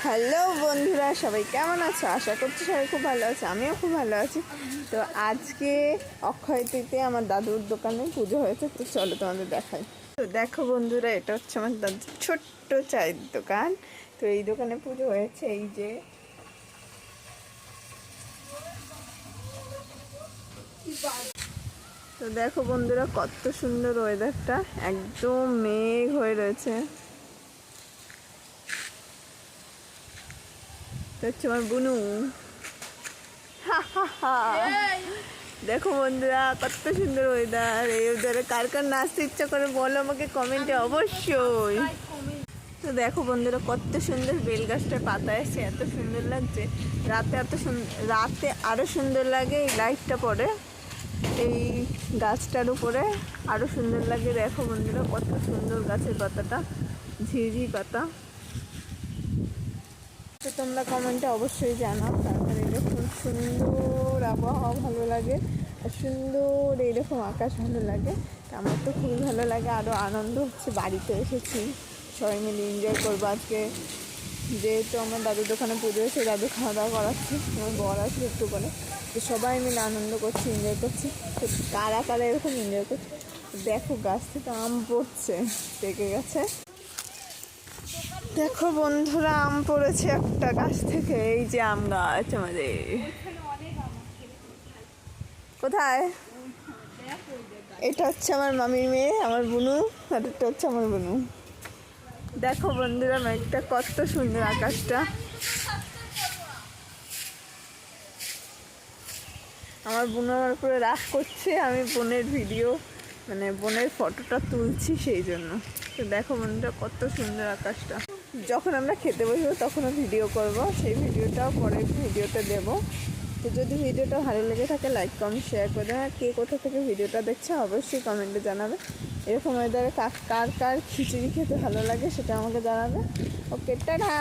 Hello বন্ধুরা, সবাই কেমন আছো? আশা করছি সবাই খুব ভালো আছে, আমিও খুব ভালো আছি। তো আজকে অক্ষয় তৃতীয়া আমার দাদুর দোকানে পুজো হয়েছে, তো চলো তোমাদের দেখাই। তো দেখো বন্ধুরা, এটা হচ্ছে আমার দাদুর ছোট্ট চায়ের দোকান। তো এই দোকানে পুজো হয়েছে, এই যে তো দেখো বন্ধুরা, কত সুন্দর ওয়েদারটা, একদম মেঘ হয়ে রয়েছে। তো হচ্ছে আমার বুনু। দেখো বন্ধুরা, কত সুন্দর ওয়েদার। এই ওয়েদারে কার কার নাচতে ইচ্ছা করে বলো আমাকে কমেন্টে অবশ্যই। তো দেখো বন্ধুরা, কত সুন্দর বেল গাছটার পাতা এসে এত সুন্দর লাগছে। রাতে আরো সুন্দর লাগে এই লাইটটা পড়ে এই গাছটার উপরে, আরো সুন্দর লাগে। দেখো বন্ধুরা, কত সুন্দর গাছের পাতাটা, ঝিঝি পাতা। তো তোমরা কমেন্টে অবশ্যই জানাও। তারপরে এরকম সুন্দর আবহাওয়া ভালো লাগে, আর সুন্দর এইরকম আকাশ ভালো লাগে। আমার তো খুবই ভালো লাগে, আরও আনন্দ হচ্ছে। বাড়িতে এসেছি, সবাই মিলে এনজয় করবো আজকে। যেহেতু আমার দাদুর দোকানে পুজো হয়েছে, দাদু খাওয়া দাওয়া করাচ্ছে, আমার বর আসবে একটু পরে। তো সবাই মিলে আনন্দ করছি, এনজয় করছি। তো কারা কারা এরকম এনজয় করছে দেখো, গাছ থেকে আম পড়ছে, পেকে গেছে। দেখো বন্ধুরা, আম পড়েছে একটা গাছ থেকে। এই যে আম গাছ আমাদের। কোথায়? এটা হচ্ছে আমার মামির মেয়ে, আমার বুনু। আর এটা হচ্ছে আমার বুনু। দেখো বন্ধুরা, মেঘটা কত সুন্দর, আকাশটা। আমার বুনু আমার উপরে রাগ করছে, আমি বোনের ভিডিও বোনের ফটোটা তুলছি সেই জন্য। তো দেখো বন্ধুরা, কত সুন্দর আকাশটা। যখন আমরা খেতে বসবো তখনও ভিডিও করব, সেই ভিডিওটাও পরে ভিডিওতে দেব। তো যদি ভিডিওটা ভালো লেগে থাকে, লাইক কমেন্ট শেয়ার করে, আর কে কোথা থেকে ভিডিওটা দেখছে অবশ্যই কমেন্টে জানাবে। এরকম ওয়েদারে কার কার খিচুড়ি খেতে ভালো লাগে সেটা আমাকে জানাবে। ওকে, টাটা।